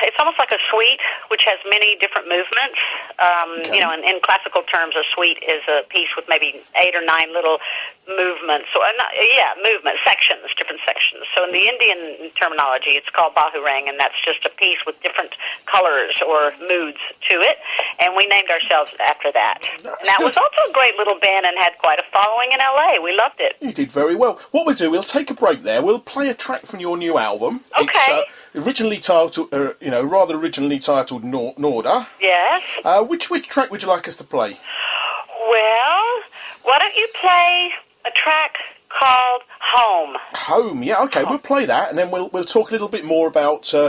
it's almost like a suite, which has many different movements. You know, in classical terms, a suite is a piece with maybe 8 or 9 little movements. So, movement sections, different sections. So, in the Indian terminology, it's called bahurang, and that's just a piece with different colors or moods to it. And we named ourselves after that. And that was also a great little band and had quite a following in L.A. We loved it. You did very well. What we'll do, we'll take a break there. We'll play a track from your new album. Okay. It's originally titled, rather originally titled Norda. Yes. Which track would you like us to play? Well, why don't you play a track called Home? Home, yeah, okay, We'll play that, and then we'll talk a little bit more about your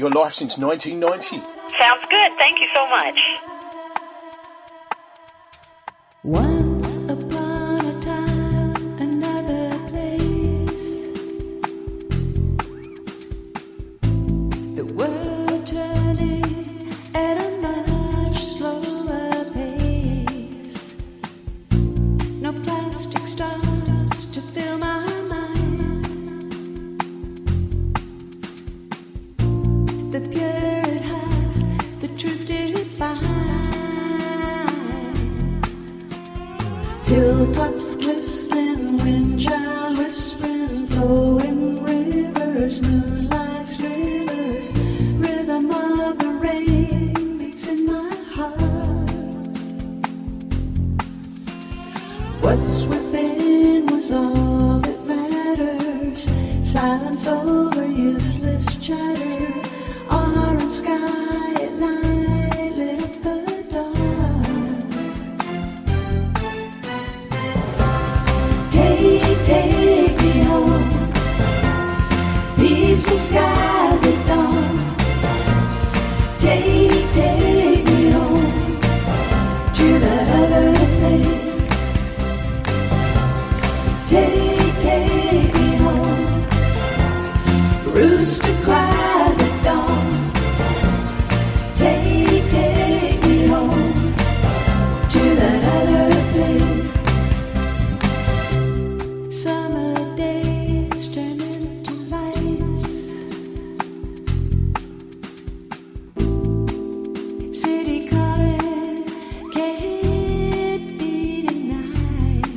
life since 1990. Sounds good. Thank you so much. Once upon a time, another place. The world turning at a much slower pace. No plastic stars to fill my mind. The pure at heart, the truth did find. Hilltops glistening, wind chimes whispering, flowing rivers, moonlight slivers, rhythm of the rain beats in my heart. What's within was all that matters. Silence over useless chatter. Orange sky at night lit up the dark. Take me home. Peaceful skies at dawn. Take me home to that other place. Take me home. Rooster cries at dawn. Take me home to that other place. Summer days turn into lights. City calling can't be denied.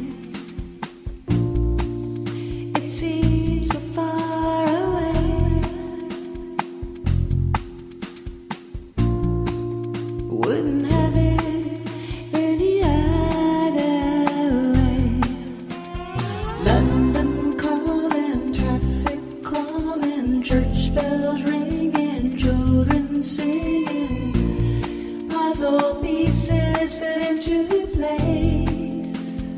It seems so far away. Wouldn't have it any other way. London calling, traffic crawling, church bells ringing, children singing, puzzle pieces fit into place.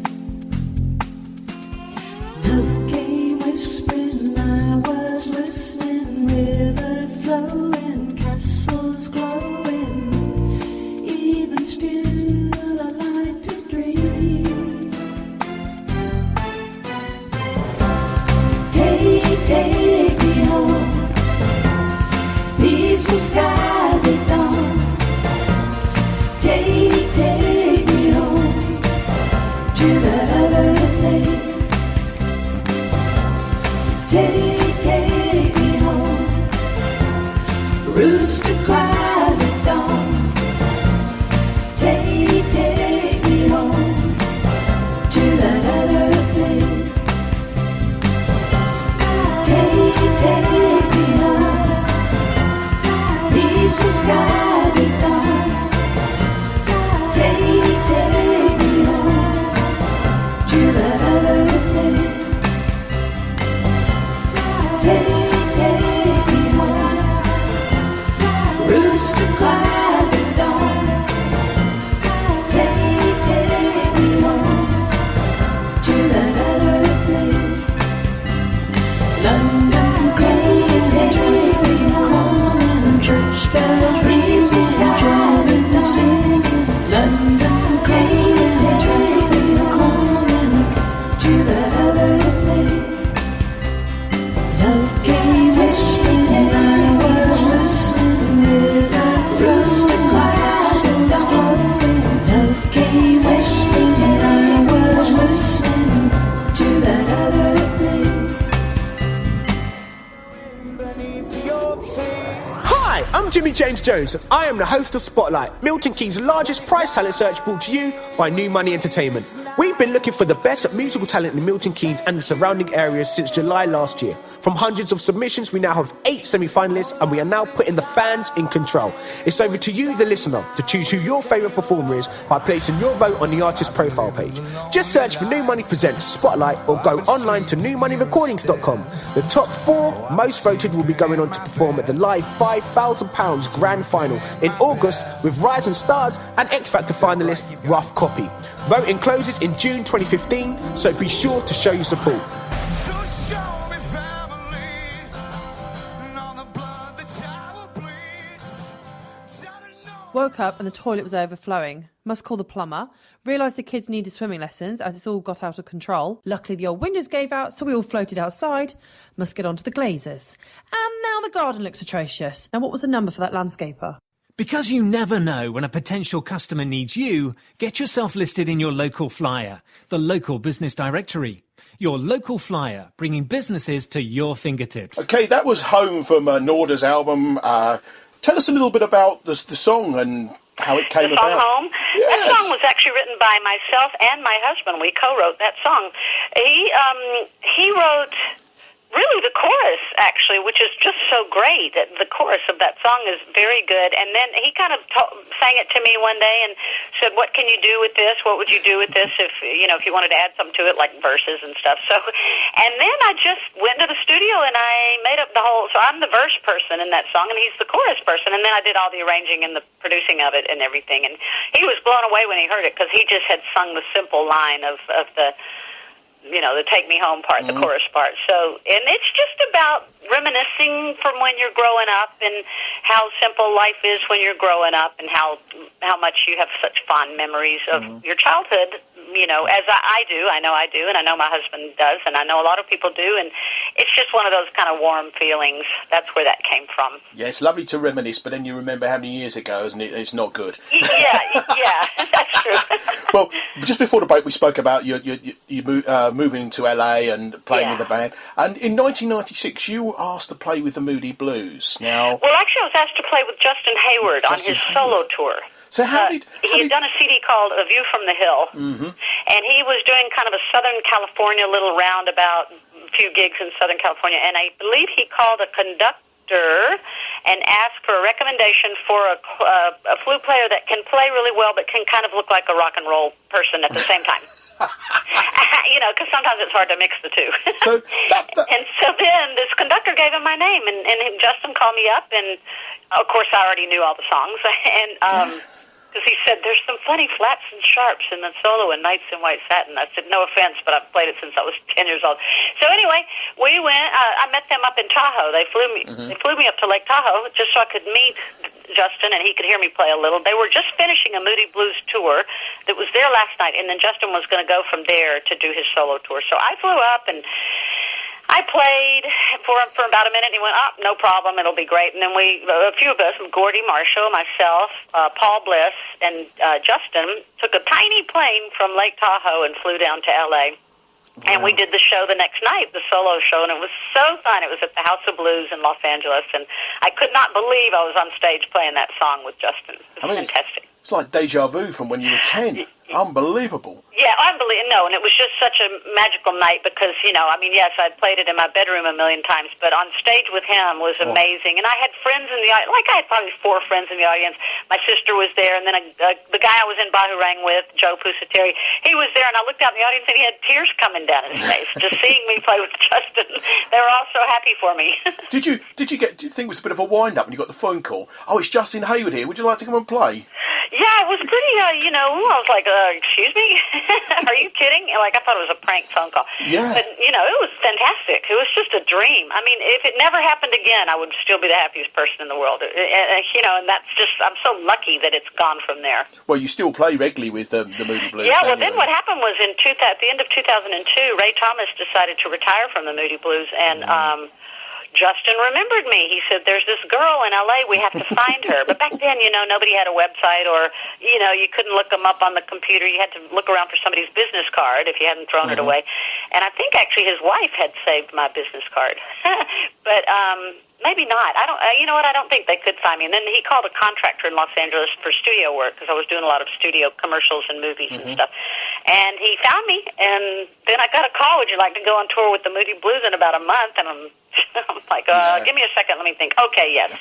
Love came whispering, I was listening, river flowing, castles glowing, even still I like to dream. Take me home. Peaceful skies at dawn. Take me home to that other place. Take me home. Rooster cries at dawn. Take me home to that other place. Take me home. Peaceful skies at dawn. Take me home to that other place. Take me home. Rooster cries at dawn. Take me home to that other place. London, take me home. Church bells ringing, children singing. London, take me home to that other place. Love came whispering, I was listening, river flows Hi, I'm Jimmy James Jones. I am the host of Spotlight, Milton Keynes' largest prize talent search brought to you by New Money Entertainment. We've been looking for the best musical talent in Milton Keynes and the surrounding areas since July last year. From hundreds of submissions, we now have 8 semi-finalists, and we are now putting the fans in control. It's over to you, the listener, to choose who your favourite performer is by placing your vote on the artist profile page. Just search for New Money Presents Spotlight or go online to newmoneyrecordings.com. The top 4 most voted will be going on to perform at the live £5,000 grand final in August with Rising Stars and X Factor finalist Rough Copy. Voting closes in June 2015, so be sure to show your support. Woke up and the toilet was overflowing. Must call the plumber. Realised the kids needed swimming lessons as it's all got out of control. Luckily the old windows gave out, so we all floated outside. Must get on to the glazers. And now the garden looks atrocious. Now what was the number for that landscaper? Because you never know when a potential customer needs you, get yourself listed in your local flyer, the local business directory. Your local flyer, bringing businesses to your fingertips. Okay, that was Home from Norda's album. Tell us a little bit about the song and how it came about. The song Home? Yes. That song was actually written by myself and my husband. We co-wrote that song. He wrote really the chorus, actually, which is just so great. The chorus of that song is very good. And then he kind of sang it to me one day and said, what can you do with this? What would you do with this if you wanted to add something to it, like verses and stuff? So, and then I just went to the studio and I made up the whole, so I'm the verse person in that song and he's the chorus person. And then I did all the arranging and the producing of it and everything. And he was blown away when he heard it because he just had sung the simple line of the Take Me Home part, the chorus part. So, and it's just about reminiscing from when you're growing up and how simple life is when you're growing up and how much you have such fond memories of your childhood, as I do. I know I do, and I know my husband does, and I know a lot of people do, and it's just one of those kind of warm feelings. That's where that came from. Yeah, it's lovely to reminisce, but then you remember how many years ago, and it's not good. Yeah, that's true. Well, just before the break, we spoke about you moving to LA and playing with the band. And in 1996, you were asked to play with the Moody Blues. Now, well, actually, I was asked to play with Justin Hayward on his solo tour. So he had done a CD called A View from the Hill, and he was doing kind of a Southern California little roundabout, a few gigs in Southern California, and I believe he called a conductor and asked for a recommendation for a flute player that can play really well but can kind of look like a rock and roll person at the same time. Because sometimes it's hard to mix the two. And so then this conductor gave him my name, and Justin called me up, and of course I already knew all the songs, and because he said, there's some funny flats and sharps in the solo in Nights in White Satin. I said, no offense, but I've played it since I was 10 years old. So anyway, we went, I met them up in Tahoe. They flew me up to Lake Tahoe just so I could meet Justin and he could hear me play a little. They were just finishing a Moody Blues tour that was there last night, and then Justin was going to go from there to do his solo tour. So I flew up and I played for him for about a minute, and he went, no problem, it'll be great. And then a few of us, Gordy Marshall, myself, Paul Bliss, and Justin, took a tiny plane from Lake Tahoe and flew down to L.A., and we did the show the next night, the solo show, and it was so fun. It was at the House of Blues in Los Angeles, and I could not believe I was on stage playing that song with Justin. It was fantastic. It's like deja vu from when you were 10. Unbelievable. Yeah, and it was just such a magical night because, yes, I'd played it in my bedroom a million times, but on stage with him was amazing. And I had friends in the audience, I had probably 4 friends in the audience. My sister was there, and then the guy I was in Bahurang with, Joe Pusateri, he was there, and I looked out in the audience, and he had tears coming down his face just seeing me play with Justin. They were all so happy for me. Do you think it was a bit of a wind-up when you got the phone call? Oh, it's Justin Hayward here. Would you like to come and play? Yeah, it was pretty, I was like, excuse me? Are you kidding? I thought it was a prank phone call. Yeah. But, it was fantastic. It was just a dream. I mean, if it never happened again, I would still be the happiest person in the world. And that's just, I'm so lucky that it's gone from there. Well, you still play regularly with the Moody Blues. Yeah, well, then what happened was at the end of 2002, Ray Thomas decided to retire from the Moody Blues, and Justin remembered me. He said, there's this girl in L.A., we have to find her. But back then, nobody had a website or, you couldn't look them up on the computer. You had to look around for somebody's business card if you hadn't thrown it away. And I think actually his wife had saved my business card. But maybe not. I don't. You know what? I don't think they could find me. And then he called a contractor in Los Angeles for studio work because I was doing a lot of studio commercials and movies and stuff. And he found me, and then I got a call. Would you like to go on tour with the Moody Blues in about a month? And I'm like, give me a second. Let me think. Okay, yes.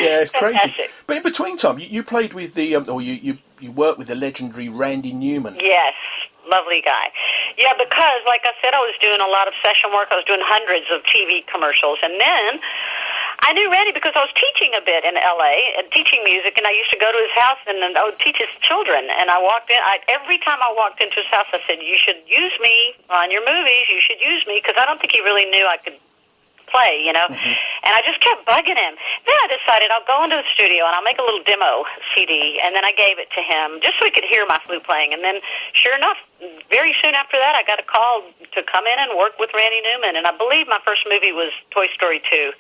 Yeah, it's crazy. Fantastic. But in between time, you played with the, or you worked with the legendary Randy Newman. Yes. Lovely guy. Yeah, because, like I said, I was doing a lot of session work. I was doing hundreds of TV commercials. And then I knew Randy because I was teaching a bit in L.A., and teaching music, and I used to go to his house, and I would teach his children. And I walked in. Every time I walked into his house, I said, you should use me on your movies. You should use me, because I don't think he really knew I could play, you know. And I just kept bugging him. Then I decided I'll go into the studio and I'll make a little demo CD, and then I gave it to him just so he could hear my flute playing. And then, sure enough, very soon after that, I got a call to come in and work with Randy Newman. And I believe my first movie was Toy Story 2.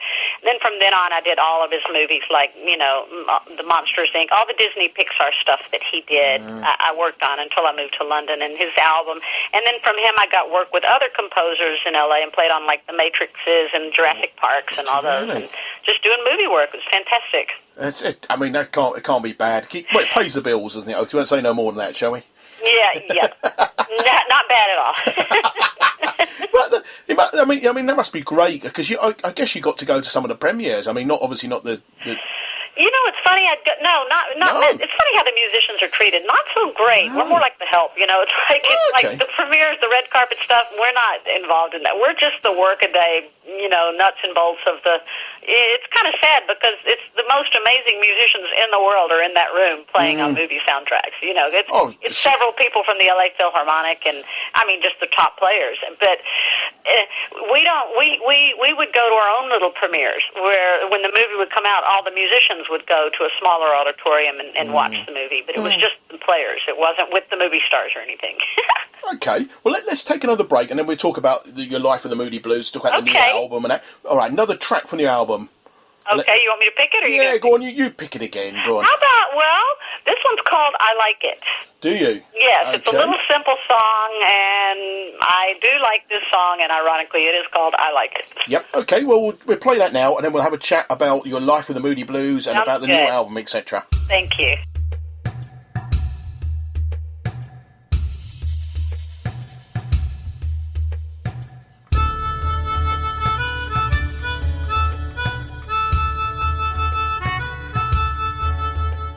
Then from then on, I did all of his movies, like, you know, the Monsters, Inc., all the Disney Pixar stuff that he did, I worked on until I moved to London, and his album. And then from him, I got work with other composers in L.A. and played on, like, the Matrixes and Jurassic Parks and all those. Really? And just doing movie work. It was fantastic. That's it. I mean, it can't be bad. Well, it pays the bills, doesn't it? We won't say no more than that, shall we? Yeah. Not bad at all. But I mean, that must be great, because I guess you got to go to some of the premieres. I mean, not the. You know, it's funny. No. It's funny how the musicians are treated. Not so great. We're more like the help. You know, it's like the premieres, the red carpet stuff. We're not involved in that. We're just the workaday, you know, nuts and bolts of the. It's kind of sad because it's the most amazing musicians in the world are in that room playing on movie soundtracks. You know, it's several people from the LA Philharmonic, and I mean just the top players. But we don't. We would go to our own little premieres where when the movie would come out, all the musicians would go to a smaller auditorium and watch the movie. But it was just the players. It wasn't with the movie stars or anything. Okay, well, let's take another break, and then we'll talk about your life with the Moody Blues, talk about the new album and that. All right, another track from your album. Okay, you want me to pick it? Or yeah, go on, you pick it again, go on. How about, this one's called I Like It. Do you? Yes, okay. It's a little simple song, and I do like this song, and ironically, it is called I Like It. Yep, okay, well, we'll play that now, and then we'll have a chat about your life with the Moody Blues and about the new album, etc. Thank you.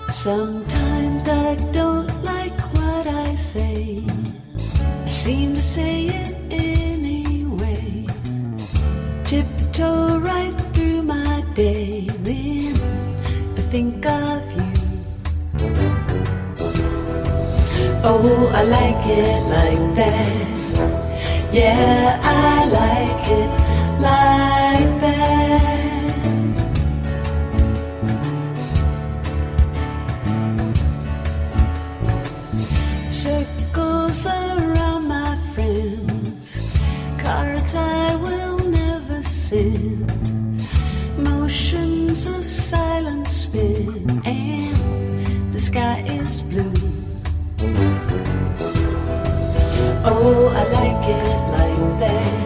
Sometimes I don't like what I say. I seem to say it anyway. Tiptoe right through my day, then I think of you. Oh, I like it like that. Yeah, I like it like that. Circles around my friends, cards I will never send, motions of silence spin, and the sky is blue. Oh, I like it like that.